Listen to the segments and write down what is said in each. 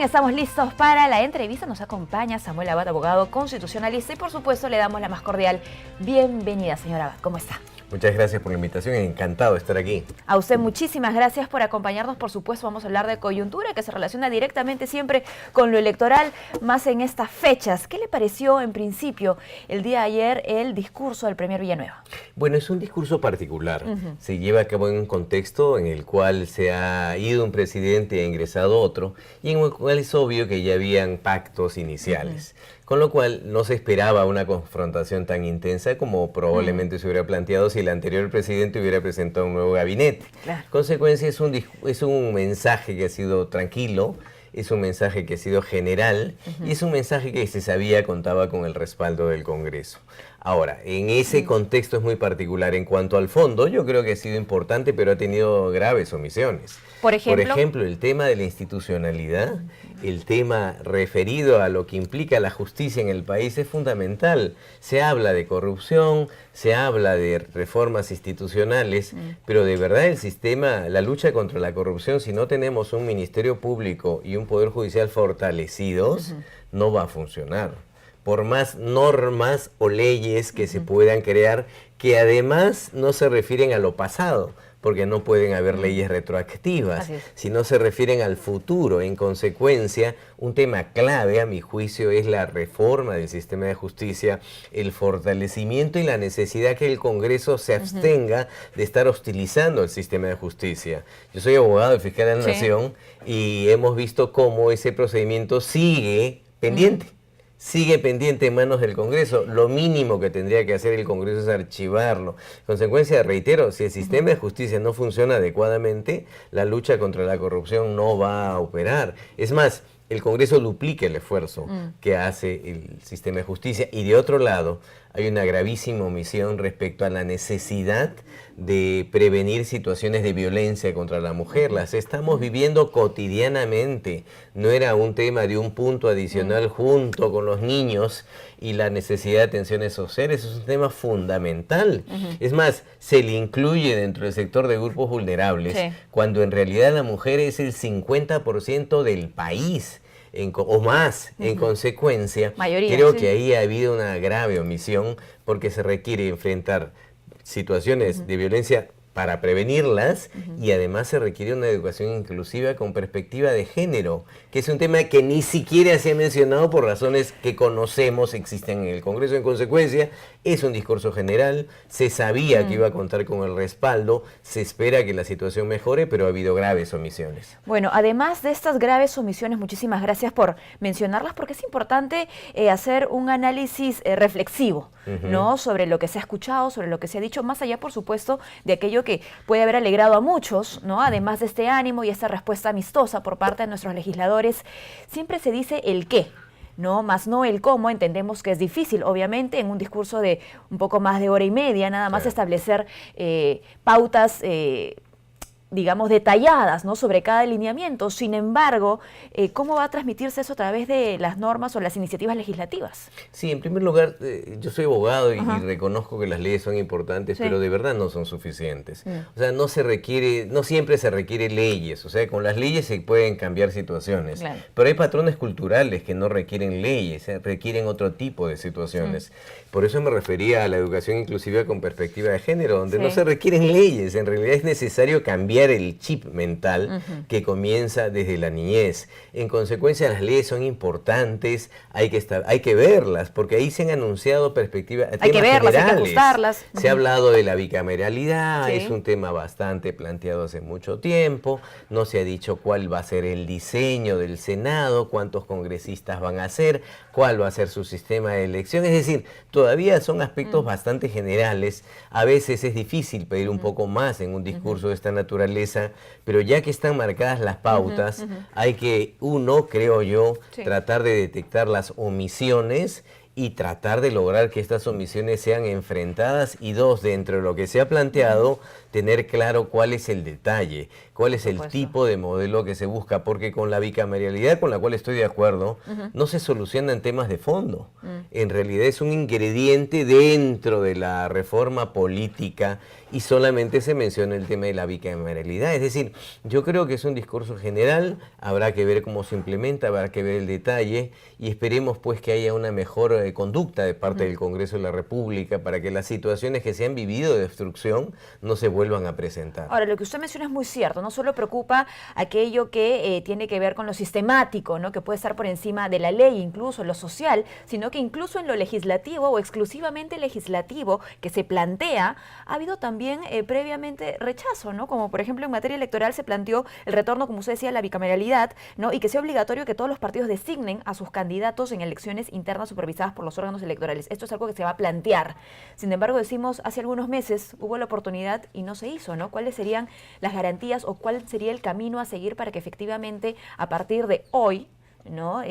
estamos listos para la entrevista. Nos acompaña Samuel Abad, abogado constitucionalista, y por supuesto le damos la más cordial bienvenida, señor Abad. ¿Cómo está? Muchas gracias por la invitación, encantado de estar aquí. A usted muchísimas gracias por acompañarnos. Por supuesto vamos a hablar de coyuntura, que se relaciona directamente siempre con lo electoral, más en estas fechas. ¿Qué le pareció en principio el día de ayer el discurso del Premier Villanueva? Bueno, es un discurso particular. Se lleva a cabo en un contexto en el cual se ha ido un presidente y ha ingresado otro, y en el cual es obvio que ya habían pactos iniciales. Con lo cual no se esperaba una confrontación tan intensa como probablemente se hubiera planteado si el anterior presidente hubiera presentado un nuevo gabinete. Claro. En consecuencia es un mensaje que ha sido tranquilo, es un mensaje que ha sido general y es un mensaje que se sabía contaba con el respaldo del Congreso. Ahora, en ese contexto es muy particular. En cuanto al fondo, yo creo que ha sido importante, pero ha tenido graves omisiones. Por ejemplo, el tema de la institucionalidad, el tema referido a lo que implica la justicia en el país es fundamental. Se habla de corrupción, se habla de reformas institucionales, pero de verdad el sistema, la lucha contra la corrupción, si no tenemos un Ministerio Público y un Poder Judicial fortalecidos, no va a funcionar. Por más normas o leyes que se puedan crear, que además no se refieren a lo pasado, porque no pueden haber leyes retroactivas, sino se refieren al futuro. En consecuencia, un tema clave, a mi juicio, es la reforma del sistema de justicia, el fortalecimiento y la necesidad que el Congreso se abstenga de estar hostilizando el sistema de justicia. Yo soy abogado y fiscal de la Nación y hemos visto cómo ese procedimiento sigue pendiente. Sigue pendiente en manos del Congreso. Lo mínimo que tendría que hacer el Congreso es archivarlo. En consecuencia, reitero, si el sistema de justicia no funciona adecuadamente, la lucha contra la corrupción no va a operar. Es más, el Congreso duplica el esfuerzo que hace el sistema de justicia. Y de otro lado, hay una gravísima omisión respecto a la necesidad de prevenir situaciones de violencia contra la mujer. Las estamos viviendo cotidianamente. No era un tema de un punto adicional junto con los niños y la necesidad de atenciones sociales. Es un tema fundamental. Es más, se le incluye dentro del sector de grupos vulnerables, cuando en realidad la mujer es el 50% del país. O más, en consecuencia, creo que ahí ha habido una grave omisión porque se requiere enfrentar situaciones de violencia para prevenirlas y además se requiere una educación inclusiva con perspectiva de género, que es un tema que ni siquiera se ha mencionado por razones que conocemos existen en el Congreso. En consecuencia, es un discurso general, se sabía que iba a contar con el respaldo, se espera que la situación mejore, pero ha habido graves omisiones. Bueno, además de estas graves omisiones, muchísimas gracias por mencionarlas, porque es importante hacer un análisis reflexivo, ¿no? Sobre lo que se ha escuchado, sobre lo que se ha dicho, más allá, por supuesto, de aquello que puede haber alegrado a muchos, ¿no? Además de este ánimo y esta respuesta amistosa por parte de nuestros legisladores, siempre se dice el qué, ¿no? Más no el cómo. Entendemos que es difícil, obviamente, en un discurso de un poco más de hora y media, nada más establecer pautas digamos, detalladas, ¿no? Sobre cada alineamiento. Sin embargo, ¿cómo va a transmitirse eso a través de las normas o las iniciativas legislativas? Sí, en primer lugar, yo soy abogado y reconozco que las leyes son importantes, pero de verdad no son suficientes. O sea, no siempre se requiere leyes. O sea, con las leyes se pueden cambiar situaciones. Pero hay patrones culturales que no requieren leyes, requieren otro tipo de situaciones. Por eso me refería a la educación inclusiva con perspectiva de género, donde no se requieren leyes. En realidad es necesario cambiar el chip mental que comienza desde la niñez. En consecuencia, las leyes son importantes, hay que verlas, porque ahí se han anunciado perspectivas, hay que verlas, generales. Hay que ajustarlas. Se ha hablado de la bicameralidad, es un tema bastante planteado hace mucho tiempo, no se ha dicho cuál va a ser el diseño del Senado, cuántos congresistas van a ser, cuál va a ser su sistema de elección, es decir, todavía son aspectos bastante generales. A veces es difícil pedir un poco más en un discurso de esta naturaleza, pero ya que están marcadas las pautas, hay que, creo yo, tratar de detectar las omisiones y tratar de lograr que estas omisiones sean enfrentadas y dos, dentro de lo que se ha planteado, tener claro cuál es el detalle, cuál es el tipo de modelo que se busca, porque con la bicameralidad, con la cual estoy de acuerdo, no se solucionan temas de fondo. En realidad es un ingrediente dentro de la reforma política y solamente se menciona el tema de la bicameralidad. Es decir, yo creo que es un discurso general, habrá que ver cómo se implementa, habrá que ver el detalle y esperemos pues que haya una mejor conducta de parte del Congreso de la República para que las situaciones que se han vivido de obstrucción no se vuelvan a presentar. Ahora, lo que usted menciona es muy cierto, no solo preocupa aquello que tiene que ver con lo sistemático, ¿no? Que puede estar por encima de la ley, incluso lo social, sino que incluso en lo legislativo o exclusivamente legislativo que se plantea, ha habido también previamente rechazo, ¿no? Como por ejemplo en materia electoral se planteó el retorno, como usted decía, a la bicameralidad, ¿no? Y que sea obligatorio que todos los partidos designen a sus candidatos en elecciones internas supervisadas por los órganos electorales. Esto es algo que se va a plantear. Sin embargo, decimos, hace algunos meses hubo la oportunidad y no se hizo, ¿no? ¿Cuáles serían las garantías o cuál sería el camino a seguir para que efectivamente a partir de hoy, ¿no?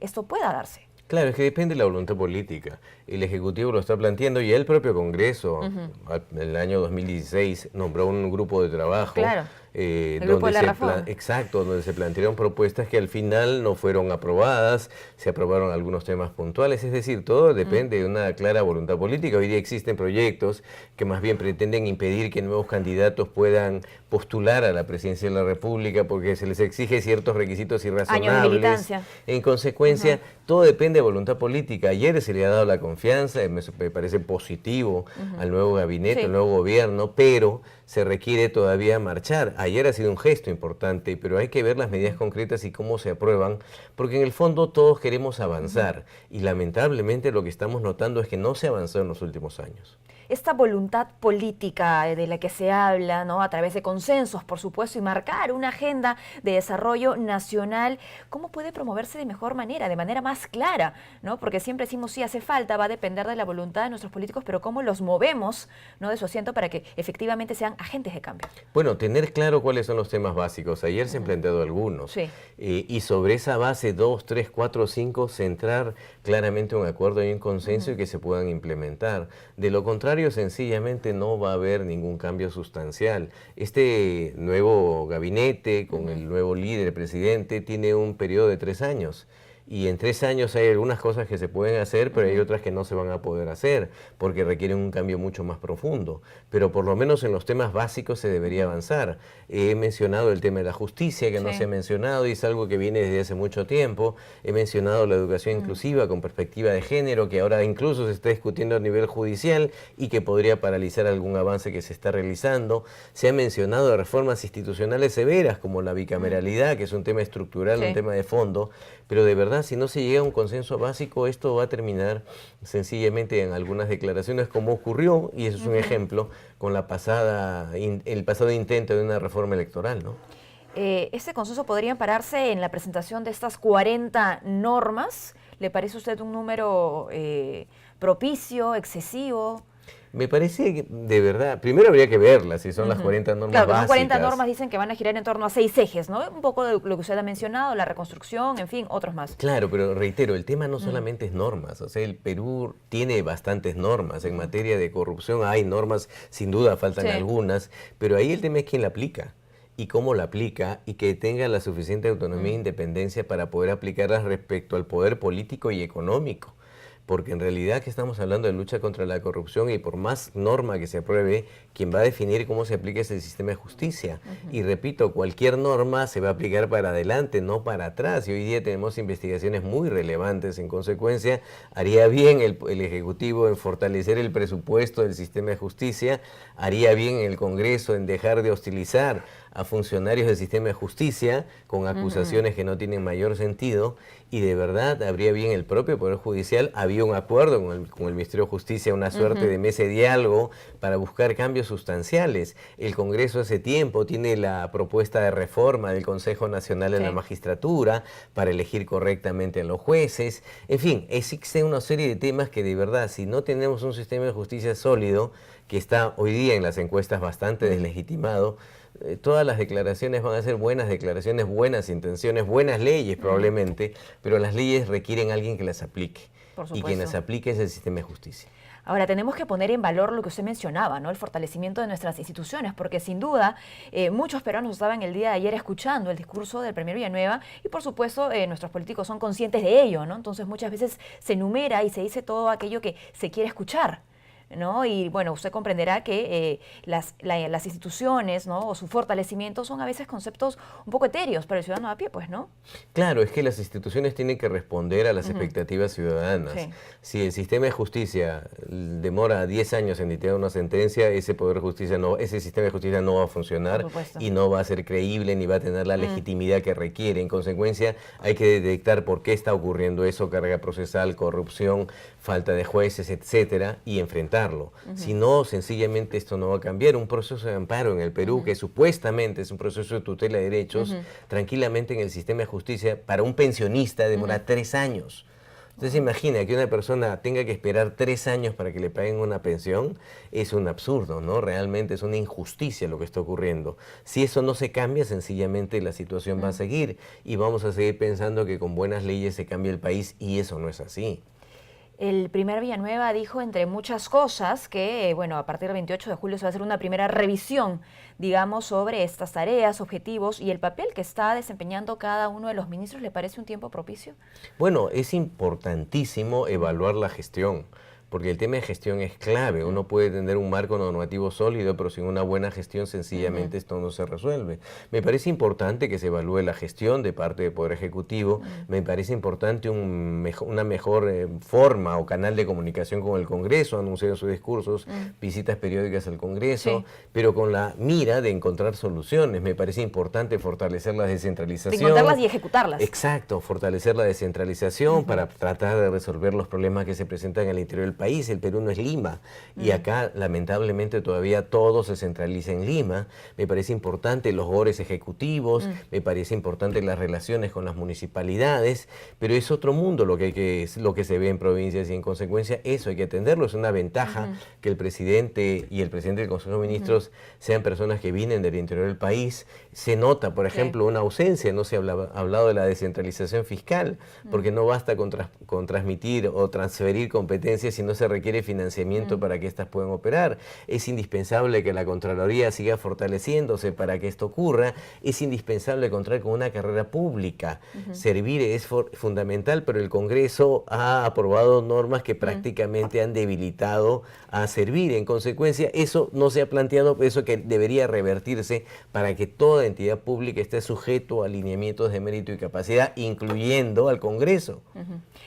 Esto pueda darse? Claro, es que depende de la voluntad política. El Ejecutivo lo está planteando y el propio Congreso, en el año 2016, nombró un grupo de trabajo. Claro. El grupo de la reforma. Exacto, donde se plantearon propuestas que al final no fueron aprobadas, se aprobaron algunos temas puntuales, es decir, todo depende de una clara voluntad política. Hoy día existen proyectos que más bien pretenden impedir que nuevos candidatos puedan postular a la presidencia de la República porque se les exige ciertos requisitos irrazonables. Años de militancia. En consecuencia, todo depende de voluntad política. Ayer se le ha dado la confianza, me parece positivo al nuevo gabinete, al nuevo gobierno, pero se requiere todavía marchar. Ayer ha sido un gesto importante, pero hay que ver las medidas concretas y cómo se aprueban, porque en el fondo todos queremos avanzar y lamentablemente lo que estamos notando es que no se avanzó en los últimos años. Esta voluntad política de la que se habla, ¿no? A través de consensos, por supuesto, y marcar una agenda de desarrollo nacional, ¿cómo puede promoverse de mejor manera, de manera más clara, ¿no? Porque siempre decimos, sí, hace falta, va a depender de la voluntad de nuestros políticos, pero ¿cómo los movemos, ¿no? De su asiento para que efectivamente sean agentes de cambio? Bueno, tener claro cuáles son los temas básicos. Ayer se han planteado algunos. Sí. Y sobre esa base, 2, 3, 4, 5, centrar claramente un acuerdo y un consenso y que se puedan implementar. De lo contrario, sencillamente no va a haber ningún cambio sustancial. Este nuevo gabinete, con el nuevo líder, presidente, tiene un periodo de 3 años. Y en 3 años hay algunas cosas que se pueden hacer, pero hay otras que no se van a poder hacer, porque requieren un cambio mucho más profundo. Pero por lo menos en los temas básicos se debería avanzar. He mencionado el tema de la justicia, que no se ha mencionado, y es algo que viene desde hace mucho tiempo. He mencionado la educación inclusiva con perspectiva de género, que ahora incluso se está discutiendo a nivel judicial y que podría paralizar algún avance que se está realizando. Se ha mencionado reformas institucionales severas, como la bicameralidad, que es un tema estructural, un tema de fondo, pero de verdad, si no se llega a un consenso básico, esto va a terminar sencillamente en algunas declaraciones, como ocurrió, y eso es un ejemplo, con el pasado intento de una reforma electoral, ¿no? ¿Este consenso podría ampararse en la presentación de estas 40 normas? ¿Le parece a usted un número propicio, excesivo? Me parece que, de verdad, primero habría que verlas, si son las 40 normas básicas. Claro, son 40 normas, dicen que van a girar en torno a 6 ejes, ¿no? Un poco de lo que usted ha mencionado, la reconstrucción, en fin, otros más. Claro, pero reitero, el tema no solamente es normas, o sea, el Perú tiene bastantes normas. En materia de corrupción hay normas, sin duda faltan algunas, pero ahí el tema es quién la aplica y cómo la aplica y que tenga la suficiente autonomía e independencia para poder aplicarlas respecto al poder político y económico. Porque en realidad que estamos hablando de lucha contra la corrupción y por más norma que se apruebe, quien va a definir cómo se aplica es el sistema de justicia. Y repito, cualquier norma se va a aplicar para adelante, no para atrás. Y hoy día tenemos investigaciones muy relevantes. En consecuencia, haría bien el Ejecutivo en fortalecer el presupuesto del sistema de justicia, haría bien el Congreso en dejar de hostilizar a funcionarios del sistema de justicia con acusaciones que no tienen mayor sentido, y de verdad habría bien el propio Poder Judicial. Había un acuerdo con el Ministerio de Justicia, una suerte de mesa de diálogo para buscar cambios sustanciales. El Congreso hace tiempo tiene la propuesta de reforma del Consejo Nacional de la Magistratura para elegir correctamente a los jueces. En fin, existe una serie de temas que de verdad, si no tenemos un sistema de justicia sólido, que está hoy día en las encuestas bastante deslegitimado, todas las declaraciones van a ser buenas declaraciones, buenas intenciones, buenas leyes probablemente, pero las leyes requieren a alguien que las aplique. Por y quien las supuesto. aplica es el sistema de justicia. Ahora, tenemos que poner en valor lo que usted mencionaba, ¿no? El fortalecimiento de nuestras instituciones, porque sin duda muchos peruanos estaban el día de ayer escuchando el discurso del premier Villanueva y por supuesto nuestros políticos son conscientes de ello, ¿no? Entonces muchas veces se enumera y se dice todo aquello que se quiere escuchar, ¿no? Y bueno, usted comprenderá que las instituciones, ¿no? O su fortalecimiento son a veces conceptos un poco etéreos para el ciudadano a pie, pues, ¿no? Claro, es que las instituciones tienen que responder a las expectativas ciudadanas. Sí. Si el sistema de justicia demora 10 años en dictar una sentencia, ese sistema de justicia no va a funcionar Por supuesto. y no va a ser creíble ni va a tener la legitimidad que requiere. En consecuencia, hay que detectar por qué está ocurriendo eso, carga procesal, corrupción, falta de jueces, etcétera, y enfrentarlo. Si no, sencillamente esto no va a cambiar. Un proceso de amparo en el Perú, que supuestamente es un proceso de tutela de derechos, tranquilamente en el sistema de justicia, para un pensionista demora 3 años. Entonces imagina que una persona tenga que esperar 3 años para que le paguen una pensión, es un absurdo, ¿no? Realmente es una injusticia lo que está ocurriendo. Si eso no se cambia, sencillamente la situación va a seguir y vamos a seguir pensando que con buenas leyes se cambia el país y eso no es así. El primer Villanueva dijo, entre muchas cosas, que bueno, a partir del 28 de julio se va a hacer una primera revisión, digamos, sobre estas tareas, objetivos y el papel que está desempeñando cada uno de los ministros. ¿Le parece un tiempo propicio? Bueno, es importantísimo evaluar la gestión, porque el tema de gestión es clave. Uno puede tener un marco normativo sólido, pero sin una buena gestión sencillamente esto no se resuelve. Me parece importante que se evalúe la gestión de parte del Poder Ejecutivo. Me parece importante una mejor forma o canal de comunicación con el Congreso, anunciar sus discursos, visitas periódicas al Congreso, pero con la mira de encontrar soluciones. Me parece importante fortalecer la descentralización. De encontrarlas y ejecutarlas. Exacto, fortalecer la descentralización para tratar de resolver los problemas que se presentan al interior del país. El Perú no es Lima y acá lamentablemente todavía todo se centraliza en Lima. Me parece importante los ores ejecutivos, me parece importante las relaciones con las municipalidades, pero es otro mundo lo que se ve en provincias y en consecuencia eso hay que atenderlo. Es una ventaja que el presidente y el presidente del Consejo de Ministros sean personas que vienen del interior del país. Se nota, por ejemplo, una ausencia, no se ha hablado de la descentralización fiscal, porque no basta con transmitir o transferir competencias, sino se requiere financiamiento para que éstas puedan operar. Es indispensable que la Contraloría siga fortaleciéndose para que esto ocurra. Es indispensable contar con una carrera pública. Servir es fundamental, pero el Congreso ha aprobado normas que prácticamente han debilitado a servir. En consecuencia, eso no se ha planteado, eso que debería revertirse para que toda entidad pública esté sujeto a alineamientos de mérito y capacidad, incluyendo al Congreso.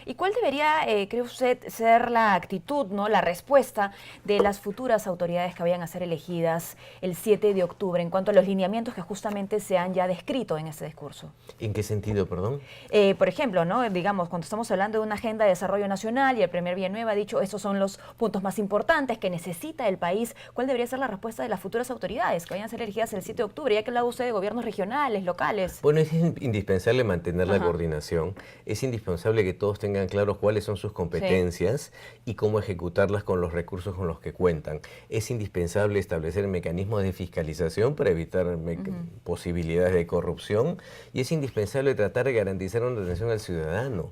¿Y cuál debería, cree usted, ser la actitud, ¿no? La respuesta de las futuras autoridades que vayan a ser elegidas el 7 de octubre en cuanto a los lineamientos que justamente se han ya descrito en este discurso? ¿En qué sentido, perdón? Por ejemplo, ¿no? Digamos, cuando estamos hablando de una agenda de desarrollo nacional y el primer Villanueva ha dicho estos son los puntos más importantes que necesita el país, ¿cuál debería ser la respuesta de las futuras autoridades que vayan a ser elegidas el 7 de octubre? Ya que hablaba usted de gobiernos regionales, locales. Bueno, es indispensable mantener la coordinación, es indispensable que todos tengan claros cuáles son sus competencias y cómo ejecutarlas con los recursos con los que cuentan. Es indispensable establecer mecanismos de fiscalización para evitar posibilidades de corrupción y es indispensable tratar de garantizar una atención al ciudadano.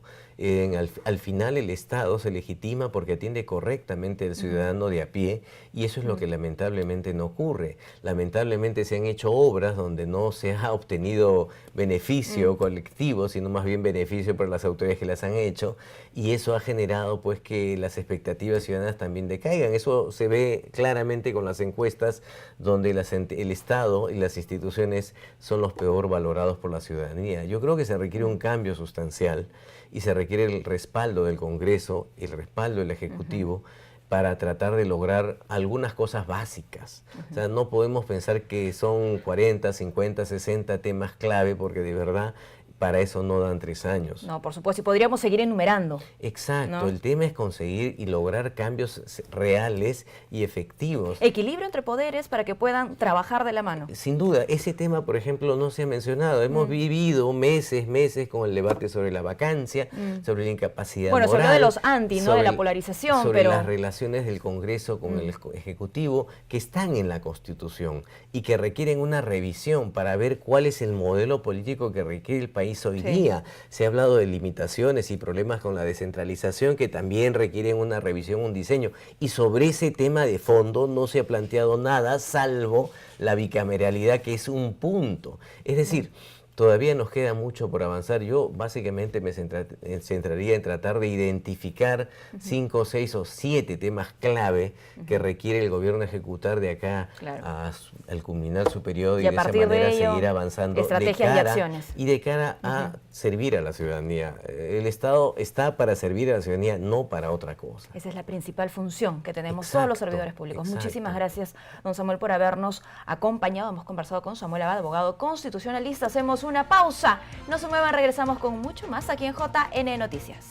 Al final el Estado se legitima porque atiende correctamente al ciudadano de a pie y eso es lo que lamentablemente no ocurre. Lamentablemente se han hecho obras donde no se ha obtenido beneficio colectivo, sino más bien beneficio para las autoridades que las han hecho y eso ha generado pues que las expectativas ciudadanas también decaigan. Eso se ve claramente con las encuestas donde el Estado y las instituciones son los peor valorados por la ciudadanía. Yo creo que se requiere un cambio sustancial y se requiere el respaldo del Congreso, el respaldo del Ejecutivo, para tratar de lograr algunas cosas básicas. O sea, no podemos pensar que son 40, 50, 60 temas clave, porque de verdad para eso no dan 3 años. No, por supuesto, y podríamos seguir enumerando. Exacto, ¿no? El tema es conseguir y lograr cambios reales y efectivos. Equilibrio entre poderes para que puedan trabajar de la mano. Sin duda, ese tema, por ejemplo, no se ha mencionado. Hemos vivido meses con el debate sobre la vacancia, sobre la incapacidad moral. Bueno, sobre de los anti, ¿no? De la polarización, sobre pero las relaciones del Congreso con el Ejecutivo que están en la Constitución y que requieren una revisión para ver cuál es el modelo político que requiere el país país hoy Sí. día. Se ha hablado de limitaciones y problemas con la descentralización que también requieren una revisión, un diseño. Y sobre ese tema de fondo no se ha planteado nada, salvo la bicameralidad, que es un punto. Es decir, todavía nos queda mucho por avanzar. Yo básicamente me centraría en tratar de identificar 5, 6 o 7 temas clave que requiere el gobierno ejecutar de acá Claro. al culminar su periodo y Y a de esa partir de manera ello, seguir avanzando estrategias y acciones. y de cara a servir a la ciudadanía. El Estado está para servir a la ciudadanía, no para otra cosa. Esa es la principal función que tenemos todos los Exacto, servidores públicos. exacto. Muchísimas gracias, don Samuel, por habernos acompañado. Hemos conversado con Samuel Abad, abogado constitucionalista. Hacemos una pausa. No se muevan, regresamos con mucho más aquí en JN Noticias.